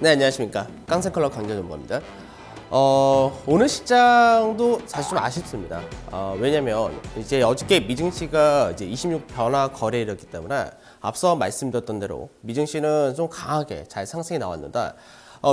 네, 안녕하십니까. 깡센컬러 강전전무입니다. 오늘 시장도 사실 좀 아쉽습니다. 왜냐면 이제 어저께 미증시가 이제 26 변화 거래일이었기 때문에 앞서 말씀드렸던 대로 미증시는 좀 강하게 잘 상승이 나왔는데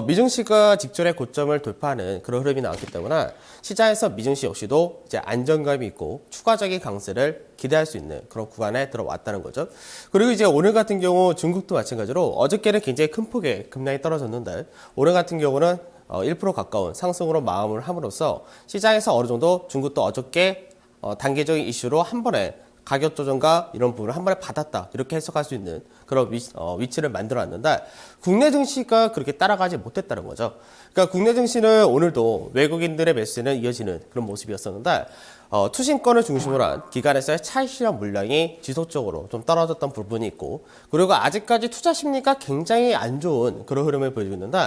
미증시가 직전의 고점을 돌파하는 그런 흐름이 나왔기 때문에 시장에서 미증시 역시도 이제 안정감이 있고 추가적인 강세를 기대할 수 있는 그런 구간에 들어왔다는 거죠. 그리고 이제 오늘 같은 경우 중국도 마찬가지로 어저께는 굉장히 큰 폭의 급락이 떨어졌는데 오늘 같은 경우는 1% 가까운 상승으로 마감을 함으로써 시장에서 어느 정도 중국도 어저께 단계적인 이슈로 한 번에 가격 조정과 이런 부분을 한 번에 받았다 이렇게 해석할 수 있는 그런 위치를 만들어놨는데 국내 증시가 그렇게 따라가지 못했다는 거죠. 그러니까 국내 증시는 오늘도 외국인들의 매수는 이어지는 그런 모습이었었는데 투신권을 중심으로 한 기관에서의 차익 실현 물량이 지속적으로 좀 떨어졌던 부분이 있고 그리고 아직까지 투자 심리가 굉장히 안 좋은 그런 흐름을 보여주고 있는데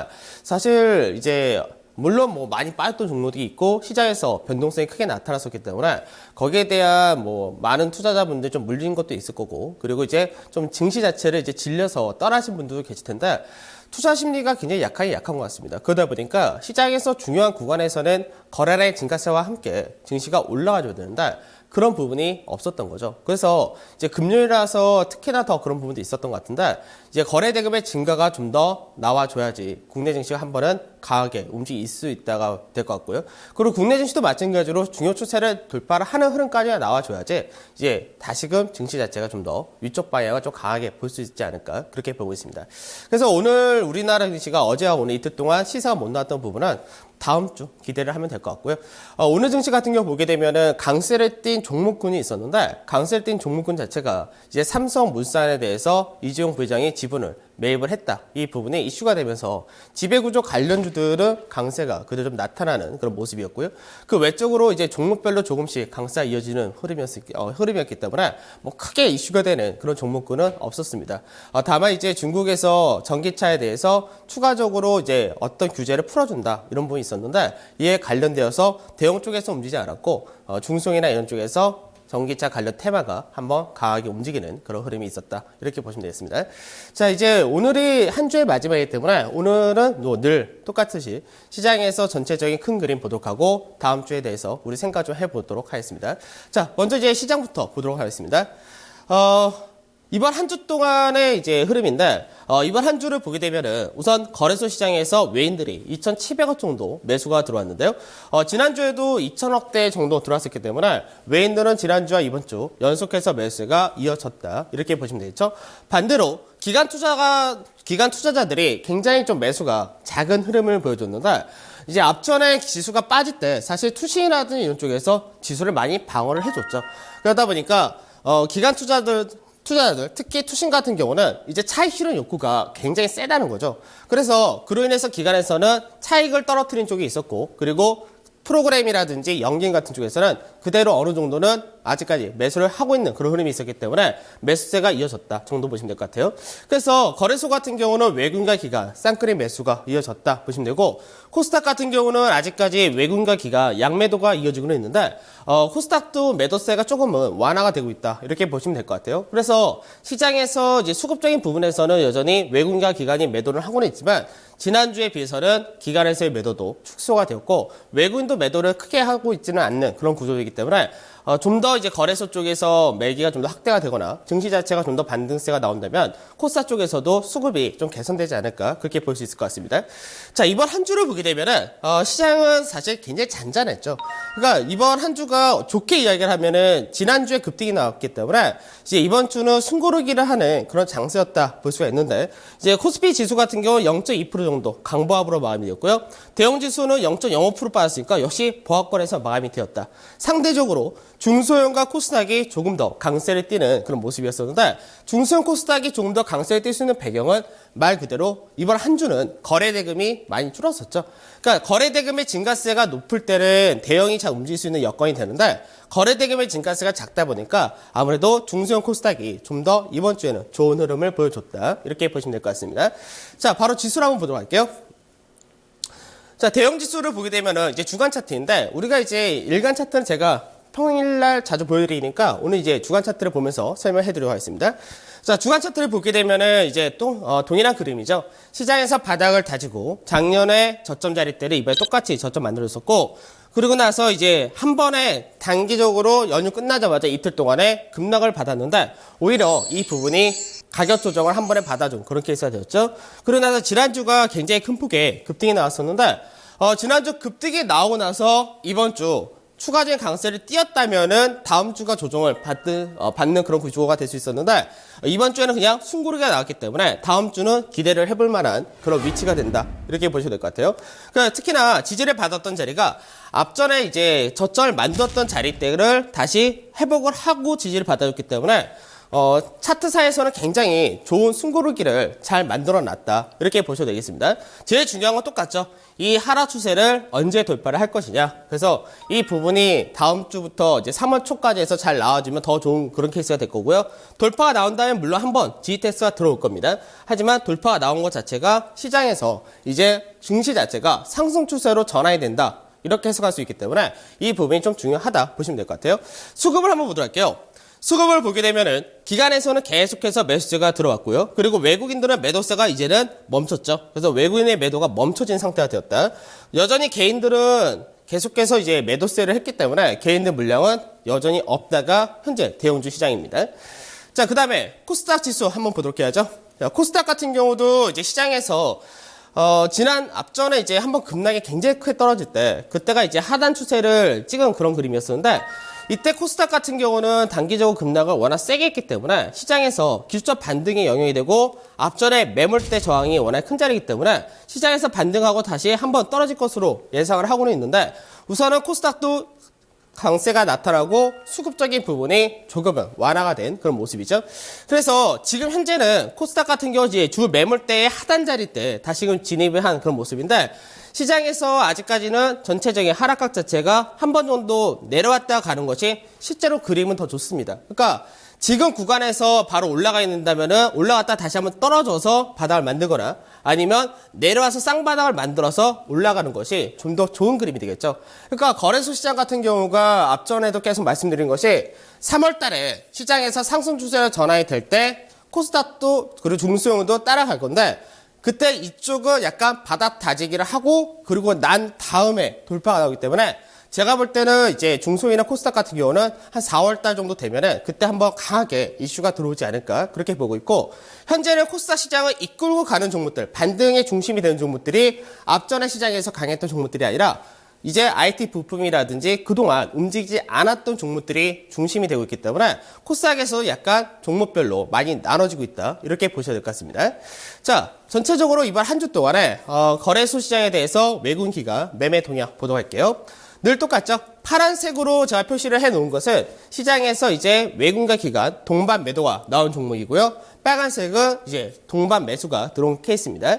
사실 이제 물론 뭐 많이 빠졌던 종목이 있고 시장에서 변동성이 크게 나타났었기 때문에 거기에 대한 뭐 많은 투자자분들 좀 물린 것도 있을 거고 그리고 이제 좀 증시 자체를 이제 질려서 떠나신 분들도 계실 텐데 투자 심리가 굉장히 약한 것 같습니다. 그러다 보니까 시장에서 중요한 구간에서는 거래량의 증가세와 함께 증시가 올라가줘야 되는데 그런 부분이 없었던 거죠. 그래서 이제 금요일이라서 특히나 더 그런 부분도 있었던 것 같은데 이제 거래 대금의 증가가 좀 더 나와줘야지 국내 증시가 한 번은 강하게 움직일 수 있다가 될 것 같고요. 그리고 국내 증시도 마찬가지로 중요 추세를 돌파를 하는 흐름까지 나와줘야지 이제 다시금 증시 자체가 좀 더 위쪽 방향을 좀 강하게 볼 수 있지 않을까 그렇게 보고 있습니다. 그래서 오늘 우리나라 증시가 어제와 오늘 이틀 동안 시세가 못 나왔던 부분은 다음 주 기대를 하면 될 것 같고요. 오늘 증시 같은 경우 보게 되면은 강세를 띈 종목군이 있었는데 강세를 띈 종목군 자체가 이제 삼성물산에 대해서 이재용 부회장이 지분을 매입을 했다. 이 부분이 이슈가 되면서 지배구조 관련주들은 강세가 그대로 좀 나타나는 그런 모습이었고요. 그 외적으로 이제 종목별로 조금씩 강세가 이어지는 흐름이었기 때문에 뭐 크게 이슈가 되는 그런 종목군은 없었습니다. 다만 이제 중국에서 전기차에 대해서 추가적으로 이제 어떤 규제를 풀어준다 이런 부분이 있었는데 이에 관련되어서 대형 쪽에서 움직이지 않았고 중소형이나 이런 쪽에서 전기차 관련 테마가 한번 강하게 움직이는 그런 흐름이 있었다. 이렇게 보시면 되겠습니다. 자, 이제 오늘이 한 주의 마지막이기 때문에 오늘은 늘 똑같이 시장에서 전체적인 큰 그림 보도록 하고 다음 주에 대해서 우리 생각 좀 해보도록 하겠습니다. 자, 먼저 이제 시장부터 보도록 하겠습니다. 이번 한 주 동안의 이제 흐름인데, 이번 한 주를 보게 되면은 우선 거래소 시장에서 외인들이 2,700억 정도 매수가 들어왔는데요. 지난주에도 2,000억대 정도 들어왔었기 때문에 외인들은 지난주와 이번 주 연속해서 매수가 이어졌다. 이렇게 보시면 되겠죠. 반대로 기관 투자자들이 굉장히 좀 매수가 작은 흐름을 보여줬는데, 이제 앞전에 지수가 빠질 때 사실 투신이라든지 이런 쪽에서 지수를 많이 방어를 해줬죠. 그러다 보니까, 기관 투자자들, 특히 투신 같은 경우는 이제 차익 실현 욕구가 굉장히 세다는 거죠. 그래서 그로 인해서 기관에서는 차익을 떨어뜨린 쪽이 있었고, 그리고 프로그램이라든지 연긴 같은 쪽에서는 그대로 어느 정도는 아직까지 매수를 하고 있는 그런 흐름이 있었기 때문에 매수세가 이어졌다 정도 보시면 될 것 같아요. 그래서 거래소 같은 경우는 외국인과 기관 쌍끌이 매수가 이어졌다 보시면 되고 코스닥 같은 경우는 아직까지 외국인과 기관 양매도가 이어지고는 있는데 코스닥도 매도세가 조금은 완화가 되고 있다 이렇게 보시면 될 것 같아요. 그래서 시장에서 이제 수급적인 부분에서는 여전히 외국인과 기관이 매도를 하고는 있지만 지난주에 비해서는 기관에서의 매도도 축소가 되었고 외국인도 매도를 크게 하고 있지는 않는 그런 구조이기 때문에 좀 더 이제 거래소 쪽에서 매기가 좀 더 확대가 되거나 증시 자체가 좀 더 반등세가 나온다면 코스닥 쪽에서도 수급이 좀 개선되지 않을까 그렇게 볼 수 있을 것 같습니다. 자, 이번 한 주를 보게 되면은 시장은 사실 굉장히 잔잔했죠. 그러니까 이번 한 주가 좋게 이야기를 하면은 지난주에 급등이 나왔기 때문에 이제 이번 주는 숨고르기를 하는 그런 장세였다 볼 수가 있는데 이제 코스피 지수 같은 경우 0.2% 정도 강보합으로 마감이 되었고요. 대형 지수는 0.05% 빠졌으니까 역시 보합권에서 마감이 되었다. 상대적으로 중소형과 코스닥이 조금 더 강세를 띠는 그런 모습이었었는데 중소형 코스닥이 조금 더 강세를 띌 수 있는 배경은 말 그대로 이번 한 주는 거래 대금이 많이 줄었었죠. 그러니까 거래 대금의 증가세가 높을 때는 대형이 잘 움직일 수 있는 여건이 되는데 거래 대금의 증가세가 작다 보니까 아무래도 중소형 코스닥이 좀 더 이번 주에는 좋은 흐름을 보여줬다. 이렇게 보시면 될 것 같습니다. 자, 바로 지수를 한번 보도록 할게요. 자, 대형 지수를 보게 되면은 이제 주간 차트인데 우리가 이제 일간 차트는 제가 평일날 자주 보여드리니까 오늘 이제 주간 차트를 보면서 설명해드리도록 하겠습니다. 자, 주간 차트를 보게 되면은 이제 또 동일한 그림이죠. 시장에서 바닥을 다지고 작년에 저점 자리 때를 이번에 똑같이 저점 만들었었고, 그리고 나서 이제 한 번에 단기적으로 연휴 끝나자마자 이틀 동안에 급락을 받았는데 오히려 이 부분이 가격 조정을 한 번에 받아준 그런 케이스가 되었죠. 그러고 나서 지난주가 굉장히 큰 폭의 급등이 나왔었는데 지난주 급등이 나오고 나서 이번 주 추가적인 강세를 띄었다면은 다음 주가 조정을 받는 그런 구조가 될 수 있었는데 이번 주에는 그냥 숨고르기가 나왔기 때문에 다음 주는 기대를 해볼 만한 그런 위치가 된다. 이렇게 보셔도 될 것 같아요. 그러니까 특히나 지지를 받았던 자리가 앞전에 이제 저점을 만들었던 자리대를 다시 회복을 하고 지지를 받아줬기 때문에 차트사에서는 굉장히 좋은 숨고르기를 잘 만들어 놨다. 이렇게 보셔도 되겠습니다. 제일 중요한 건 똑같죠. 이 하락 추세를 언제 돌파를 할 것이냐. 그래서 이 부분이 다음 주부터 이제 3월 초까지 해서 잘 나와주면 더 좋은 그런 케이스가 될 거고요. 돌파가 나온다면 물론 한번 지지 테스트가 들어올 겁니다. 하지만 돌파가 나온 것 자체가 시장에서 이제 증시 자체가 상승 추세로 전환이 된다. 이렇게 해석할 수 있기 때문에 이 부분이 좀 중요하다 보시면 될 것 같아요. 수급을 한번 보도록 할게요. 수급을 보게 되면은 기관에서는 계속해서 매수세가 들어왔고요. 그리고 외국인들은 매도세가 이제는 멈췄죠. 그래서 외국인의 매도가 멈춰진 상태가 되었다. 여전히 개인들은 계속해서 이제 매도세를 했기 때문에 개인들 물량은 여전히 없다가 현재 대형주 시장입니다. 자, 그다음에 코스닥 지수 한번 보도록 해야죠. 자, 코스닥 같은 경우도 이제 시장에서 지난 앞전에 이제 한번 급락이 굉장히 크게 떨어질 때 그때가 이제 하단 추세를 찍은 그런 그림이었었는데 이때 코스닥 같은 경우는 단기적으로 급락을 워낙 세게 했기 때문에 시장에서 기술적 반등에 영향이 되고 앞전에 매물대 저항이 워낙 큰 자리이기 때문에 시장에서 반등하고 다시 한번 떨어질 것으로 예상을 하고는 있는데 우선은 코스닥도 강세가 나타나고 수급적인 부분이 조금은 완화가 된 그런 모습이죠. 그래서 지금 현재는 코스닥 같은 경우 이제 주 매물대의 하단 자리 때 다시금 진입을 한 그런 모습인데 시장에서 아직까지는 전체적인 하락각 자체가 한 번 정도 내려왔다 가는 것이 실제로 그림은 더 좋습니다. 그러니까 지금 구간에서 바로 올라가 있는다면은 올라갔다 다시 한번 떨어져서 바닥을 만들거나 아니면 내려와서 쌍바닥을 만들어서 올라가는 것이 좀 더 좋은 그림이 되겠죠. 그러니까 거래소 시장 같은 경우가 앞전에도 계속 말씀드린 것이 3월 달에 시장에서 상승 추세로 전환이 될 때 코스닥도 그리고 중소형도 따라갈 건데 그때 이쪽은 약간 바닥 다지기를 하고 그리고 난 다음에 돌파가 나오기 때문에 제가 볼 때는 이제 중소형이나 코스닥 같은 경우는 한 4월 달 정도 되면은 그때 한번 강하게 이슈가 들어오지 않을까 그렇게 보고 있고 현재는 코스닥 시장을 이끌고 가는 종목들 반등의 중심이 되는 종목들이 앞전에 시장에서 강했던 종목들이 아니라 이제 IT 부품이라든지 그동안 움직이지 않았던 종목들이 중심이 되고 있기 때문에 코스닥에서 약간 종목별로 많이 나눠지고 있다. 이렇게 보셔야 될 것 같습니다. 자, 전체적으로 이번 한 주 동안에 거래소 시장에 대해서 외국인 기관 매매 동향 보도록 할게요. 늘 똑같죠? 파란색으로 제가 표시를 해놓은 것은 시장에서 이제 외국인과 기관 동반 매도가 나온 종목이고요. 빨간색은 이제 동반 매수가 들어온 케이스입니다.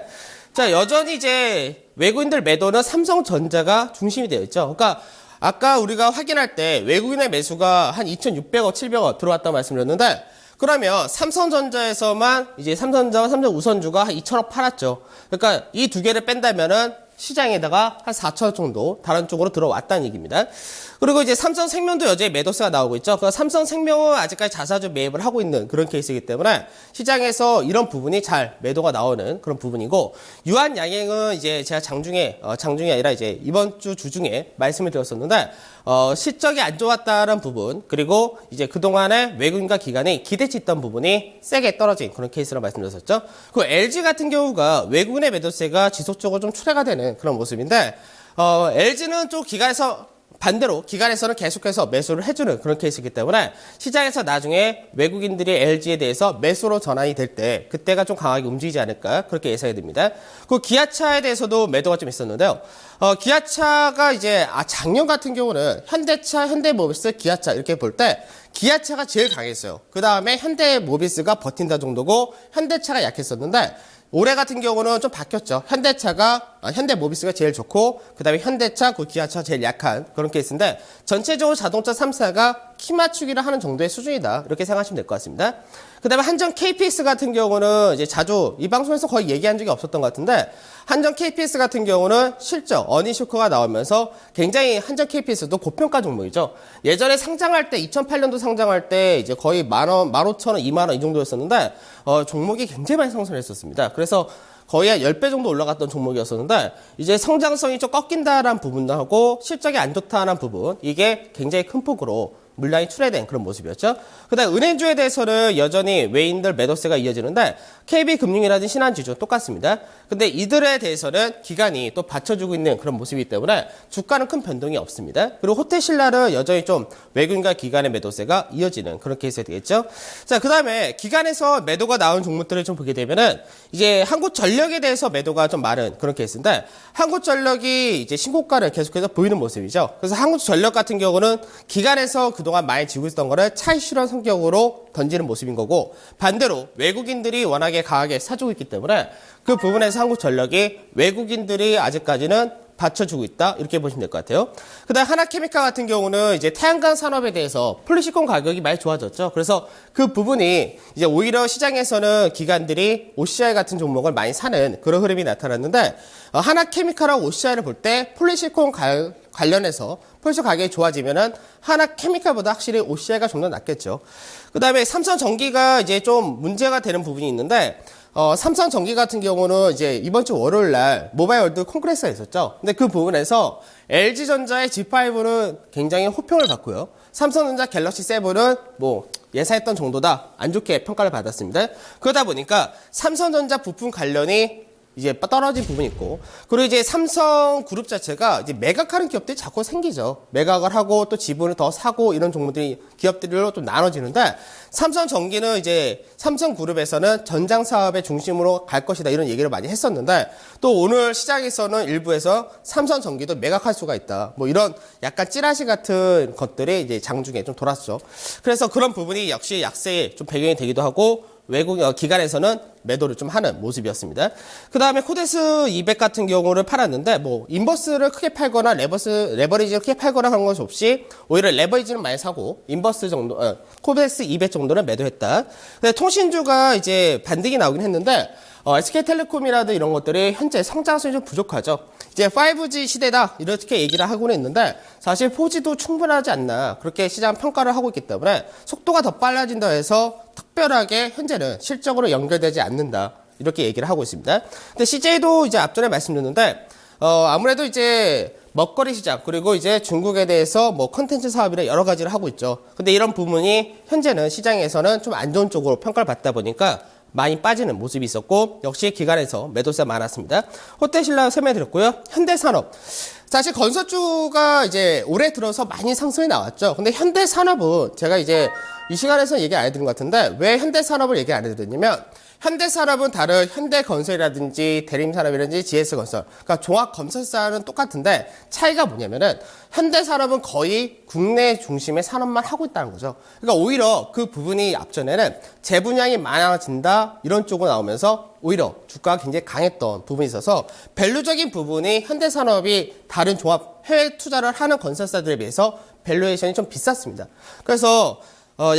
자, 여전히 이제 외국인들 매도는 삼성전자가 중심이 되어 있죠. 그러니까 아까 우리가 확인할 때 외국인의 매수가 한 2,600억, 700억 들어왔다고 말씀드렸는데 그러면 삼성전자에서만 이제 삼성전자와 삼성우선주가 한 2,000억 팔았죠. 그러니까 이 두 개를 뺀다면은 시장에다가 한 4천억 정도 다른 쪽으로 들어왔다는 얘기입니다. 그리고 이제 삼성생명도 여전히 매도세가 나오고 있죠. 그 삼성생명은 아직까지 자사주 매입을 하고 있는 그런 케이스이기 때문에 시장에서 이런 부분이 잘 매도가 나오는 그런 부분이고 유한양행은 이제 제가 장중에 아니라 이제 이번 주 주중에 말씀을 드렸었는데 실적이 안 좋았다는 부분 그리고 이제 그동안에 외국인과 기관이 기대치 있던 부분이 세게 떨어진 그런 케이스로 말씀드렸었죠. 그 LG 같은 경우가 외국인의 매도세가 지속적으로 좀 출회가 되는 그런 모습인데 LG는 좀 기관에서 반대로 기관에서는 계속해서 매수를 해주는 그런 케이스이기 때문에 시장에서 나중에 외국인들이 LG에 대해서 매수로 전환이 될 때 그때가 좀 강하게 움직이지 않을까 그렇게 예상이 됩니다. 그 기아차에 대해서도 매도가 좀 있었는데요. 기아차가 이제 작년 같은 경우는 현대차, 현대모비스, 기아차 이렇게 볼 때 기아차가 제일 강했어요. 그 다음에 현대모비스가 버틴다 정도고 현대차가 약했었는데 올해 같은 경우는 좀 바뀌었죠. 현대모비스가 제일 좋고 그다음에 현대차, 그 기아차가 제일 약한 그런 케이스인데 전체적으로 자동차 3사가 키 맞추기를 하는 정도의 수준이다. 이렇게 생각하시면 될 것 같습니다. 그다음에 한전 KPS 같은 경우는 이제 자주 이 방송에서 거의 얘기한 적이 없었던 것 같은데 한전 KPS 같은 경우는 실적 어닝쇼크가 나오면서 굉장히 한전 KPS도 고평가 종목이죠. 예전에 상장할 때 2008년도 상장할 때 이제 거의 10,000원, 15,000원, 20,000원 이 정도였었는데 종목이 굉장히 많이 상승했었습니다. 그래서 거의 한 10배 정도 올라갔던 종목이었었는데 이제 성장성이 좀 꺾인다라는 부분도 하고 실적이 안 좋다라는 부분 이게 굉장히 큰 폭으로 물량이 출회된 그런 모습이었죠. 그다음 은행주에 대해서는 여전히 외인들 매도세가 이어지는데 KB금융이라든지 신한지주 똑같습니다. 근데 이들에 대해서는 기관이 또 받쳐주고 있는 그런 모습이기 때문에 주가는 큰 변동이 없습니다. 그리고 호텔신라는 여전히 좀 외국인과 기관의 매도세가 이어지는 그런 케이스가 되겠죠. 자, 그다음에 기관에서 매도가 나온 종목들을 좀 보게 되면은 이제 한국전력에 대해서 매도가 좀 많은 그런 케이스인데 한국전력이 이제 신고가를 계속해서 보이는 모습이죠. 그래서 한국전력 같은 경우는 기관에서 그동안 많이 지고 있었던 거를 차익 실현 성격으로 던지는 모습인 거고 반대로 외국인들이 워낙에 강하게 사주고 있기 때문에 그 부분에서 한국전력이 외국인들이 아직까지는 받쳐주고 있다 이렇게 보시면 될 것 같아요. 그다음 하나케미칼 같은 경우는 이제 태양광 산업에 대해서 폴리시콘 가격이 많이 좋아졌죠. 그래서 그 부분이 이제 오히려 시장에서는 기관들이 OCI 같은 종목을 많이 사는 그런 흐름이 나타났는데 하나케미칼하고 OCI를 볼 때 폴리시콘 관련해서 폴리시콘 가격이 좋아지면은 하나케미칼보다 확실히 OCI가 좀 더 낫겠죠. 그다음에 삼성전기가 이제 좀 문제가 되는 부분이 있는데. 삼성전기 같은 경우는 이제 이번 주 월요일 날 모바일 월드 콩그레스가 있었죠. 근데 그 부분에서 LG전자의 G5는 굉장히 호평을 받고요. 삼성전자 갤럭시 7은 뭐 예상했던 정도다. 안 좋게 평가를 받았습니다. 그러다 보니까 삼성전자 부품 관련이 이제 떨어진 부분이 있고, 그리고 이제 삼성 그룹 자체가 이제 매각하는 기업들이 자꾸 생기죠. 매각을 하고 또 지분을 더 사고 이런 종목들이 기업들로 좀 나눠지는데, 삼성전기는 이제 삼성그룹에서는 전장 사업의 중심으로 갈 것이다 이런 얘기를 많이 했었는데, 또 오늘 시장에서는 일부에서 삼성전기도 매각할 수가 있다. 뭐 이런 약간 찌라시 같은 것들이 이제 장중에 좀 돌았죠. 그래서 그런 부분이 역시 약세의 좀 배경이 되기도 하고, 외국 기관에서는 매도를 좀 하는 모습이었습니다. 그 다음에 코데스 200 같은 경우를 팔았는데 뭐 인버스를 크게 팔거나 레버리지를 크게 팔거나 하는 것이 없이 오히려 레버리지는 많이 사고 인버스 정도 코데스 200 정도는 매도했다. 근데 통신주가 이제 반등이 나오긴 했는데 SK텔레콤이라든 이런 것들이 현재 성장성이 좀 부족하죠. 이제 5G 시대다 이렇게 얘기를 하고는 있는데 사실 4G도 충분하지 않나 그렇게 시장 평가를 하고 있기 때문에 속도가 더 빨라진다 해서 특별하게 현재는 실적으로 연결되지 않는다 이렇게 얘기를 하고 있습니다. 근데 CJ도 이제 앞전에 말씀드렸는데 아무래도 이제 먹거리 시장 그리고 이제 중국에 대해서 뭐 콘텐츠 사업이나 여러 가지를 하고 있죠. 근데 이런 부분이 현재는 시장에서는 좀 안 좋은 쪽으로 평가를 받다 보니까 많이 빠지는 모습이 있었고 역시 기관에서 매도세가 많았습니다. 호텔신라 설명드렸고요. 현대산업 사실 건설주가 이제 올해 들어서 많이 상승이 나왔죠. 근데 현대산업은 제가 이제 이 시간에서 얘기 안 해드린 것 같은데 왜 현대산업을 얘기 안 해드렸냐면 현대산업은 다른 현대건설이라든지 대림산업이라든지 GS건설 그러니까 종합건설사는 똑같은데 차이가 뭐냐면은 현대산업은 거의 국내 중심의 산업만 하고 있다는 거죠. 그러니까 오히려 그 부분이 앞전에는 재분양이 많아진다 이런 쪽으로 나오면서 오히려 주가가 굉장히 강했던 부분이 있어서 밸류적인 부분이 현대산업이 다른 종합 해외 투자를 하는 건설사들에 비해서 밸류에이션이 좀 비쌌습니다. 그래서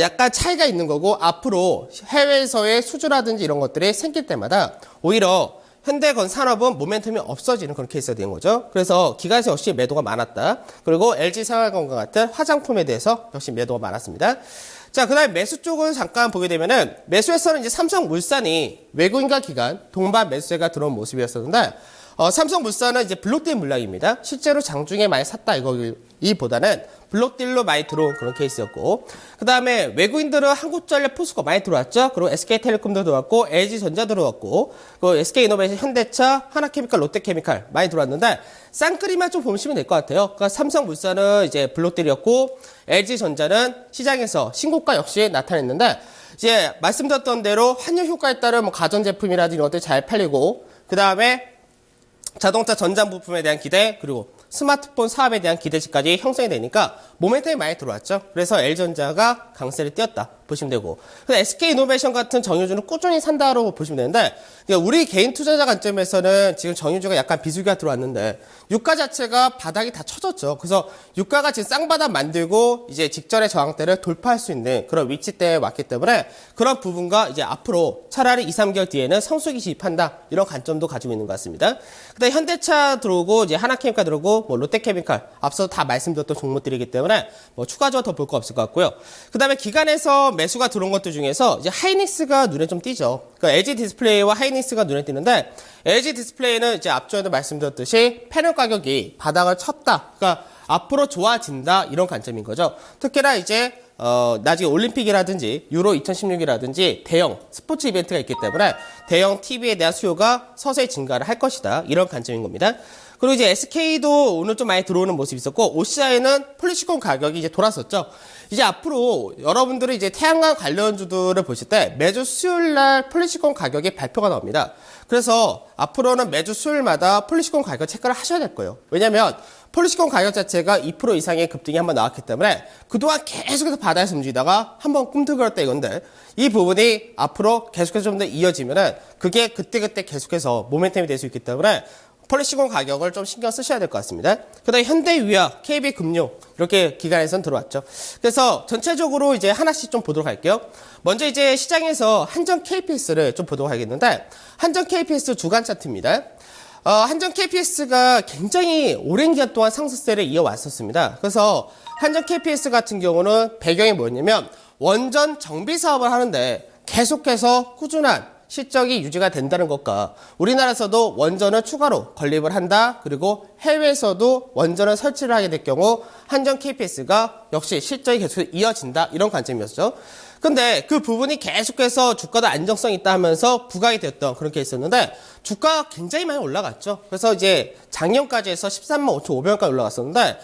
약간 차이가 있는 거고 앞으로 해외에서의 수주라든지 이런 것들이 생길 때마다 오히려 현대건 산업은 모멘텀이 없어지는 그런 케이스가 된 거죠. 그래서 기관에서 역시 매도가 많았다. 그리고 LG생활건강 같은 화장품에 대해서 역시 매도가 많았습니다. 자, 그 다음에 매수 쪽을 잠깐 보게 되면은 매수에서는 이제 삼성물산이 외국인과 기관 동반 매수세가 들어온 모습이었었는데 삼성물산은 이제 블록딜 물량입니다. 실제로 장중에 많이 샀다 이보다는 블록딜로 많이 들어온 그런 케이스였고 그 다음에 외국인들은 한국전력 포스코 많이 들어왔죠. 그리고 SK텔레콤도 들어왔고 LG전자 들어왔고 그 SK이노베이션, 현대차, 하나케미칼, 롯데케미칼 많이 들어왔는데 쌍끌이만 좀 보시면 될 것 같아요. 그러니까 삼성물산은 이제 블록딜이었고 LG전자는 시장에서 신고가 역시 나타냈는데 이제 말씀드렸던 대로 환율 효과에 따른 뭐 가전제품이라든지 이런 것들이 잘 팔리고 그 다음에 자동차 전장 부품에 대한 기대 그리고 스마트폰 사업에 대한 기대치까지 형성이 되니까 모멘텀이 많이 들어왔죠. 그래서 L전자가 강세를 띄었다. 보시면 되고, SK이노베이션 같은 정유주는 꾸준히 산다고 보시면 되는데, 그러니까 우리 개인 투자자 관점에서는 지금 정유주가 약간 비수기가 들어왔는데 유가 자체가 바닥이 다 쳐졌죠. 그래서 유가가 지금 쌍바닥 만들고 이제 직전의 저항대를 돌파할 수 있는 그런 위치대에 왔기 때문에 그런 부분과 이제 앞으로 차라리 2, 3개월 뒤에는 성수기 시입한다 이런 관점도 가지고 있는 것 같습니다. 그다음에 현대차 들어오고 이제 하나케미칼 들어오고 뭐 롯데케미칼 앞서 다 말씀드렸던 종목들이기 때문에 뭐 추가적으로 더 볼 거 없을 것 같고요. 그다음에 기관에서 매수가 들어온 것들 중에서 이제 하이닉스가 눈에 좀 띄죠. 그러니까 LG 디스플레이와 하이닉스가 눈에 띄는데 LG 디스플레이는 이제 앞전에도 말씀드렸듯이 패널 가격이 바닥을 쳤다. 그러니까 앞으로 좋아진다 이런 관점인 거죠. 특히나 이제 나중에 올림픽이라든지 유로 2016이라든지 대형 스포츠 이벤트가 있기 때문에 대형 TV에 대한 수요가 서서히 증가를 할 것이다. 이런 관점인 겁니다. 그리고 이제 SK도 오늘 좀 많이 들어오는 모습이 있었고 OCI는 폴리시콘 가격이 이제 돌았었죠. 이제 앞으로 여러분들이 이제 태양광 관련주들을 보실 때 매주 수요일 날 폴리시콘 가격이 발표가 나옵니다. 그래서 앞으로는 매주 수요일마다 폴리시콘 가격 체크를 하셔야 될 거예요. 왜냐면 폴리시콘 가격 자체가 2% 이상의 급등이 한번 나왔기 때문에 그동안 계속해서 바닥에서 움직이다가 한번 꿈틀거렸다 이건데 이 부분이 앞으로 계속해서 좀 더 이어지면은 그게 그때그때 계속해서 모멘텀이 될 수 있기 때문에 폴리시콘 가격을 좀 신경 쓰셔야 될 것 같습니다. 그 다음에 현대유약, KB금융 이렇게 기관에선 들어왔죠. 그래서 전체적으로 이제 하나씩 좀 보도록 할게요. 먼저 이제 시장에서 한전 KPS를 좀 보도록 하겠는데 한전 KPS 주간 차트입니다. 한전 KPS가 굉장히 오랜 기간 동안 상승세를 이어왔었습니다. 그래서 한전 KPS 같은 경우는 배경이 뭐였냐면 원전 정비 사업을 하는데 계속해서 꾸준한 실적이 유지가 된다는 것과 우리나라에서도 원전을 추가로 건립을 한다. 그리고 해외에서도 원전을 설치를 하게 될 경우 한전 KPS가 역시 실적이 계속 이어진다. 이런 관점이었죠. 근데 그 부분이 계속해서 주가도 안정성이 있다 하면서 부각이 되었던 그런 게 있었는데 주가가 굉장히 많이 올라갔죠. 그래서 이제 작년까지 해서 13만 5,500원까지 올라갔었는데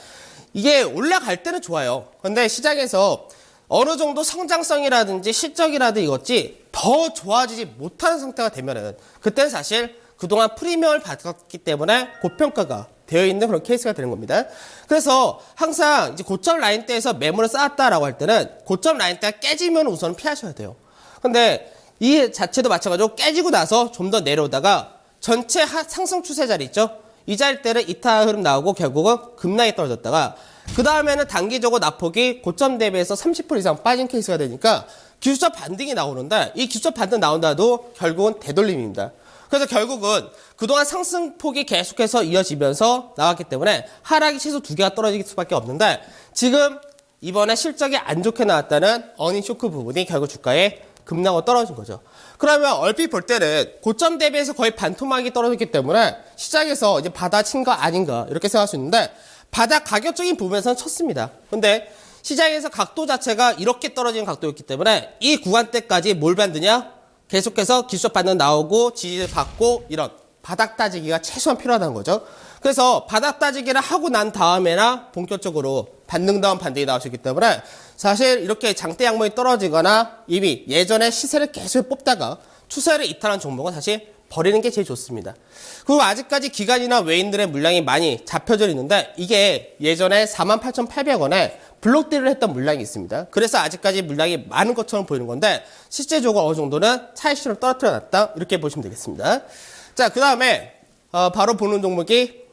이게 올라갈 때는 좋아요. 근데 시장에서 어느 정도 성장성이라든지 실적이라든지 이것이 더 좋아지지 못하는 상태가 되면은 그때는 사실 그동안 프리미엄을 받았기 때문에 고평가가 되어 있는 그런 케이스가 되는 겁니다. 그래서 항상 이제 고점 라인대에서 매물을 쌓았다라고 할 때는 고점 라인대가 깨지면 우선 피하셔야 돼요. 근데 이 자체도 마찬가지로 깨지고 나서 좀 더 내려오다가 전체 상승 추세 자리 있죠? 이 자리 때는 이타 흐름 나오고 결국은 급락이 떨어졌다가 그 다음에는 단기적으로 낙폭이 고점 대비해서 30% 이상 빠진 케이스가 되니까 기술적 반등이 나오는데 이 기술적 반등 나온다도 결국은 되돌림입니다. 그래서 결국은 그동안 상승폭이 계속해서 이어지면서 나왔기 때문에 하락이 최소 2개가 떨어질 수밖에 없는데 지금 이번에 실적이 안 좋게 나왔다는 어닝 쇼크 부분이 결국 주가에 급락으로 떨어진 거죠. 그러면 얼핏 볼 때는 고점 대비해서 거의 반토막이 떨어졌기 때문에 시장에서 이제 받아친 거 아닌가 이렇게 생각할 수 있는데 바닥 가격적인 부분에서는 쳤습니다. 근데 시장에서 각도 자체가 이렇게 떨어지는 각도였기 때문에 이 구간대까지 뭘 받느냐? 계속해서 기술적 반등 나오고 지지를 받고 이런 바닥 따지기가 최소한 필요하다는 거죠. 그래서 바닥 따지기를 하고 난 다음에나 본격적으로 반등다운 반등이 나오셨기 때문에 사실 이렇게 장대 양봉이 떨어지거나 이미 예전에 시세를 계속 뽑다가 추세를 이탈한 종목은 사실 버리는 게 제일 좋습니다. 그리고 아직까지 기관이나 외인들의 물량이 많이 잡혀져 있는데 이게 예전에 48,800원에 블록딜을 했던 물량이 있습니다. 그래서 아직까지 물량이 많은 것처럼 보이는 건데 실제적으로 어느 정도는 차익실을 떨어뜨려 놨다 이렇게 보시면 되겠습니다. 자, 그 다음에 바로 보는 종목이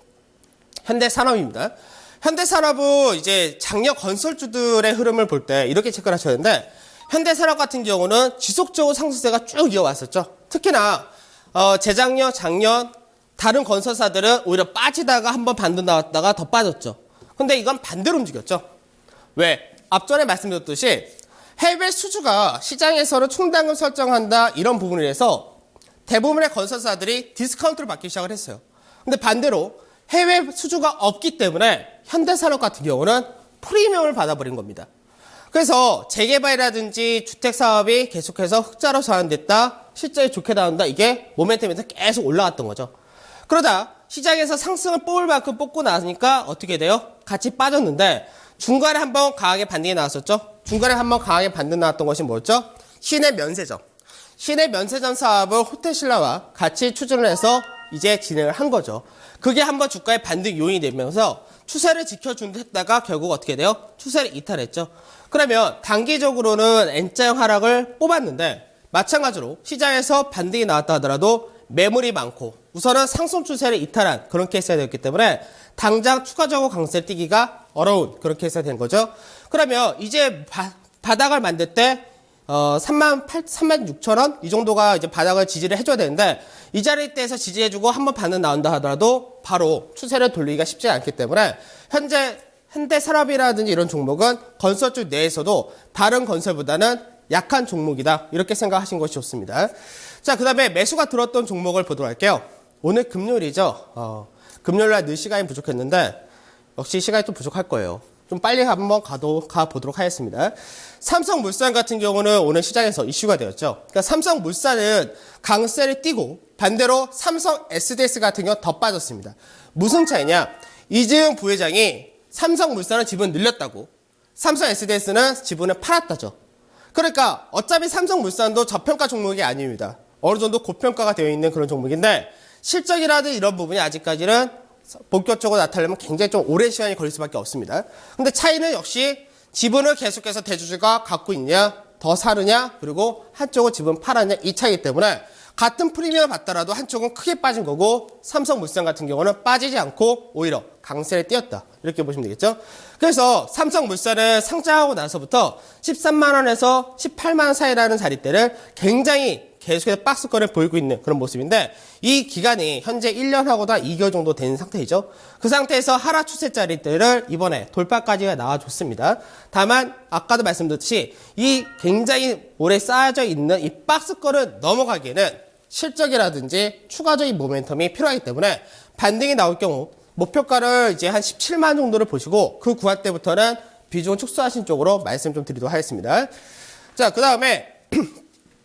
현대산업입니다. 현대산업은 이제 작년 건설주들의 흐름을 볼 때 이렇게 체크를 하셔야 되는데 현대산업 같은 경우는 지속적으로 상승세가 쭉 이어왔었죠. 특히나 재작년, 작년 다른 건설사들은 오히려 빠지다가 한번 반등 나왔다가 더 빠졌죠. 근데 이건 반대로 움직였죠. 왜? 앞전에 말씀드렸듯이 해외 수주가 시장에서는 충당금 설정한다 이런 부분에 대해서 대부분의 건설사들이 디스카운트를 받기 시작을 했어요. 근데 반대로 해외 수주가 없기 때문에 현대산업 같은 경우는 프리미엄을 받아버린 겁니다. 그래서 재개발이라든지 주택사업이 계속해서 흑자로 전환됐다, 실적이 좋게 나온다, 이게 모멘텀에서 계속 올라갔던 거죠. 그러다 시장에서 상승을 뽑을 만큼 뽑고 나니까 어떻게 돼요? 같이 빠졌는데 중간에 한번 강하게 반등이 나왔었죠. 중간에 한번 강하게 반등 나왔던 것이 뭐였죠? 시내 면세점. 시내 면세점 사업을 호텔신라와 같이 추진을 해서 이제 진행을 한 거죠. 그게 한번 주가의 반등 요인이 되면서 추세를 지켜준 듯 했다가 결국 어떻게 돼요? 추세를 이탈했죠. 그러면 단기적으로는 N자형 하락을 뽑았는데 마찬가지로 시장에서 반등이 나왔다 하더라도 매물이 많고 우선은 상승 추세를 이탈한 그런 케이스가 되었기 때문에 당장 추가적으로 강세를 띄기가 어려운 그런 케이스가 된 거죠. 그러면 이제 바닥을 만들 때 36,000원 이 정도가 이제 바닥을 지지를 해줘야 되는데 이 자리대에서 지지해주고 한번 반응 나온다 하더라도 바로 추세를 돌리기가 쉽지 않기 때문에 현재 현대산업이라든지 이런 종목은 건설 쪽 내에서도 다른 건설보다는 약한 종목이다 이렇게 생각하신 것이 좋습니다. 자, 그 다음에 매수가 들었던 종목을 보도록 할게요. 오늘 금요일이죠. 금요일날 늘 시간이 부족했는데 역시 시간이 좀 부족할 거예요. 좀 빨리 한번 가보도록 하겠습니다. 삼성물산 같은 경우는 오늘 시장에서 이슈가 되었죠. 그러니까 삼성물산은 강세를 띄고 반대로 삼성 SDS 같은 경우 더 빠졌습니다. 무슨 차이냐? 이재용 부회장이 삼성물산은 지분 늘렸다고 삼성 SDS는 지분을 팔았다죠. 그러니까 어차피 삼성물산도 저평가 종목이 아닙니다. 어느 정도 고평가가 되어 있는 그런 종목인데 실적이라든 이런 부분이 아직까지는 본격적으로 나타나려면 굉장히 좀 오랜 시간이 걸릴 수밖에 없습니다. 근데 차이는 역시 지분을 계속해서 대주주가 갖고 있냐, 더 사느냐, 그리고 한쪽은 지분 팔았냐 이 차이기 때문에 같은 프리미엄을 받더라도 한쪽은 크게 빠진 거고 삼성물산 같은 경우는 빠지지 않고 오히려 강세를 띄었다. 이렇게 보시면 되겠죠. 그래서 삼성물산은 상장하고 나서부터 13만 원에서 18만 원 사이라는 자리대를 굉장히 계속해서 박스권을 보이고 있는 그런 모습인데 이 기간이 현재 1년하고도 한 2개월 정도 된 상태이죠. 그 상태에서 하락 추세 자리대를 이번에 돌파까지가 나와줬습니다. 다만 아까도 말씀드렸듯이 이 굉장히 오래 쌓여져 있는 이 박스권을 넘어가기에는 실적이라든지 추가적인 모멘텀이 필요하기 때문에 반등이 나올 경우 목표가를 이제 한 17만 정도를 보시고 그 구간 때부터는 비중을 축소하신 쪽으로 말씀 좀 드리도록 하겠습니다. 자, 그 다음에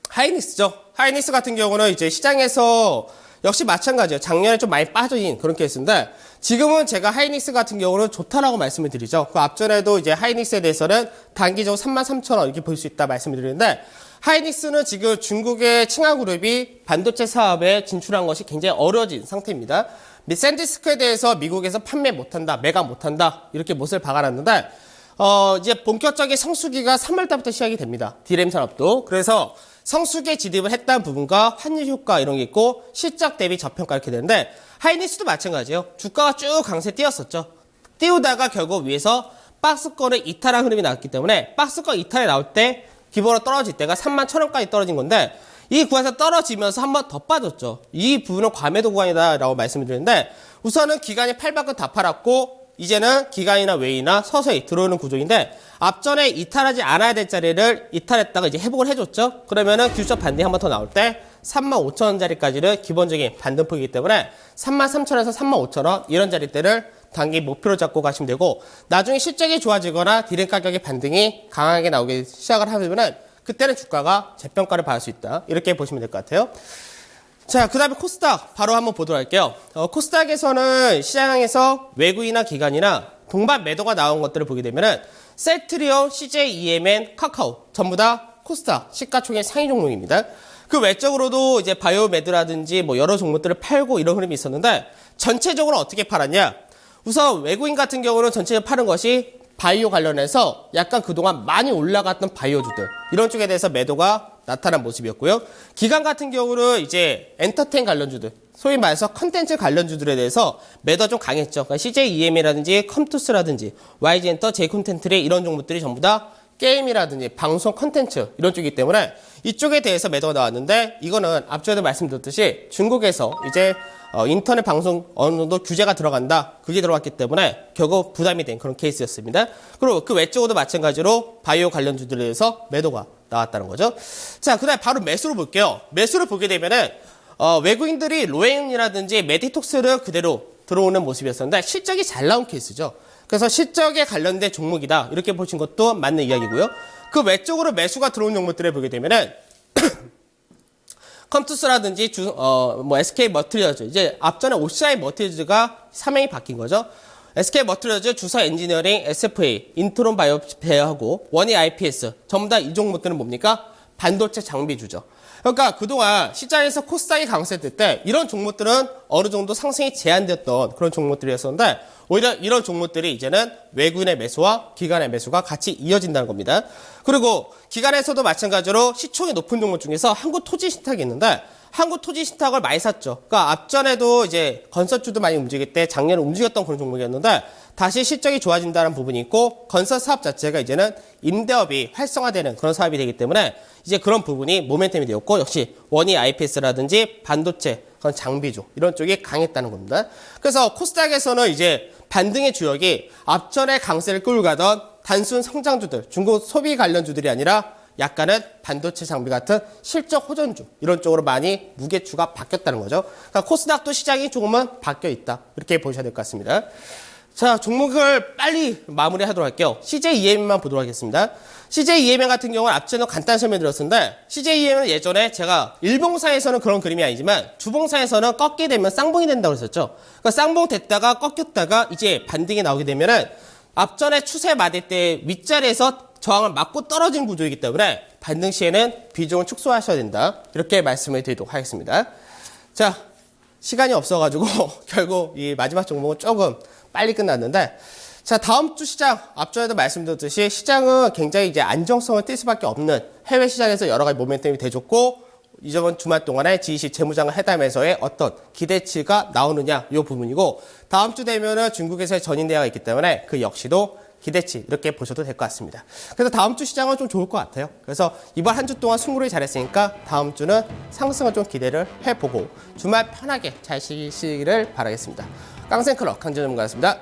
하이닉스죠. 하이닉스 같은 경우는 이제 시장에서 역시 마찬가지예요. 작년에 좀 많이 빠져있는 그런 케이스인데 지금은 제가 하이닉스 같은 경우는 좋다라고 말씀을 드리죠. 그 앞전에도 이제 하이닉스에 대해서는 단기적으로 33,000원 이렇게 볼 수 있다 말씀을 드리는데 하이닉스는 지금 중국의 칭화그룹이 반도체 사업에 진출한 것이 굉장히 어려워진 상태입니다. 샌디스크에 대해서 미국에서 판매 못한다, 매각 못한다 이렇게 못을 박아놨는데 이제 본격적인 성수기가 3월달부터 시작이 됩니다. 디램 산업도. 그래서 성수기에 진입을 했다는 부분과 환율 효과 이런 게 있고 실적 대비 저평가 이렇게 되는데 하이닉스도 마찬가지예요. 주가가 쭉 강세 띄었었죠. 띄우다가 결국 위에서 박스권을 이탈한 흐름이 나왔기 때문에 박스권 이탈이 나올 때 기본으로 떨어질 때가 31,000원까지 떨어진 건데 이 구간에서 떨어지면서 한 번 더 빠졌죠. 이 부분은 과매도 구간이다라고 말씀을 드리는데 우선은 기간이 팔방금 다 팔았고 이제는 기간이나 웨이나 서서히 들어오는 구조인데 앞전에 이탈하지 않아야 될 자리를 이탈했다가 이제 회복을 해줬죠. 그러면은 기술적 반등이 한 번 더 나올 때 35,000원짜리까지는 기본적인 반등폭이기 때문에 33,000원에서 35,000원 이런 자리대를 단기 목표로 잡고 가시면 되고 나중에 실적이 좋아지거나 디램 가격의 반등이 강하게 나오기 시작을 하면은 그때는 주가가 재평가를 받을 수 있다. 이렇게 보시면 될 것 같아요. 자, 그 다음에 코스닥 바로 한번 보도록 할게요. 코스닥에서는 시장에서 외국이나 기관이나 동반 매도가 나온 것들을 보게 되면은 셀트리온, CJ EMN, 카카오 전부 다 코스닥 시가총액 상위 종목입니다. 그 외적으로도 이제 바이오메드라든지 뭐 여러 종목들을 팔고 이런 흐름이 있었는데 전체적으로 어떻게 팔았냐? 우선 외국인 같은 경우는 전체적으로 파는 것이 바이오 관련해서 약간 그동안 많이 올라갔던 바이오주들 이런 쪽에 대해서 매도가 나타난 모습이었고요. 기관 같은 경우는 이제 엔터테인 관련주들 소위 말해서 컨텐츠 관련주들에 대해서 매도가 좀 강했죠. 그러니까 CJEM이라든지 컴투스라든지 YG엔터, J콘텐츠의 이런 종목들이 전부 다 게임이라든지 방송 컨텐츠 이런 쪽이기 때문에 이쪽에 대해서 매도가 나왔는데 이거는 앞전에도 말씀드렸듯이 중국에서 이제 인터넷 방송 어느 정도 규제가 들어간다. 그게 들어갔기 때문에 결국 부담이 된 그런 케이스였습니다. 그리고 그 외적으로도 마찬가지로 바이오 관련주들에 대해서 매도가 나왔다는 거죠. 자, 그 다음에 바로 매수를 볼게요. 매수를 보게 되면은 외국인들이 로엔이라든지 메디톡스를 그대로 들어오는 모습이었었는데 실적이 잘 나온 케이스죠. 그래서 실적에 관련된 종목이다. 이렇게 보신 것도 맞는 이야기고요. 그 외적으로 매수가 들어온 종목들을 보게 되면은 컴투스라든지 SK 머티리얼즈 이제 앞전에 OCI 머티리얼즈가 사명이 바뀐 거죠. SK 머티리얼즈, 주서 엔지니어링, SFA, 인트론 바이오페어하고 원희 IPS 전부 다 이 종목들은 뭡니까? 반도체 장비주죠. 그러니까 그동안 시장에서 코스닥이 강세될 때 이런 종목들은 어느 정도 상승이 제한되었던 그런 종목들이었었는데 오히려 이런 종목들이 이제는 외국인의 매수와 기관의 매수가 같이 이어진다는 겁니다. 그리고 기관에서도 마찬가지로 시총이 높은 종목 중에서 한국토지신탁이 있는데 한국토지신탁을 많이 샀죠. 그러니까 앞전에도 이제 건설주도 많이 움직일 때 작년에 움직였던 그런 종목이었는데 다시 실적이 좋아진다는 부분이 있고 건설 사업 자체가 이제는 임대업이 활성화되는 그런 사업이 되기 때문에 이제 그런 부분이 모멘텀이 되었고 역시 원희 IPS라든지 반도체 그런 장비주 이런 쪽이 강했다는 겁니다. 그래서 코스닥에서는 이제 반등의 주역이 앞전에 강세를 끌고 가던 단순 성장주들 중국 소비 관련주들이 아니라 약간은 반도체 장비 같은 실적 호전주 이런 쪽으로 많이 무게추가 바뀌었다는 거죠. 그러니까 코스닥도 시장이 조금은 바뀌어 있다 이렇게 보셔야 될 것 같습니다. 자, 종목을 빨리 마무리하도록 할게요. CJEM만 보도록 하겠습니다. CJEM 같은 경우는 앞전에 간단히 설명드렸는데 CJEM은 예전에 제가 일봉상에서는 그런 그림이 아니지만 주봉상에서는 꺾게 되면 쌍봉이 된다고 했었죠. 그러니까 쌍봉 됐다가 꺾였다가 이제 반등이 나오게 되면은 앞전에 추세 맞을 때 윗자리에서 저항을 맞고 떨어진 구조이기 때문에 반등 시에는 비중을 축소하셔야 된다. 이렇게 말씀을 드리도록 하겠습니다. 자, 시간이 없어가지고 결국 이 마지막 종목은 조금 빨리 끝났는데 자, 다음 주 시장 앞전에도 말씀드렸듯이 시장은 굉장히 이제 안정성을 띌 수밖에 없는 해외 시장에서 여러 가지 모멘텀이 대줬고 이번 주말 동안에 G20 재무장관 회담에서의 어떤 기대치가 나오느냐 이 부분이고 다음 주 되면은 중국에서의 전인대회가 있기 때문에 그 역시도 기대치 이렇게 보셔도 될 것 같습니다. 그래서 다음 주 시장은 좀 좋을 것 같아요. 그래서 이번 한 주 동안 승부를 잘했으니까 다음 주는 상승을 좀 기대를 해보고 주말 편하게 잘 쉬시기를 바라겠습니다. 깡센클럽 강재전문가였습니다.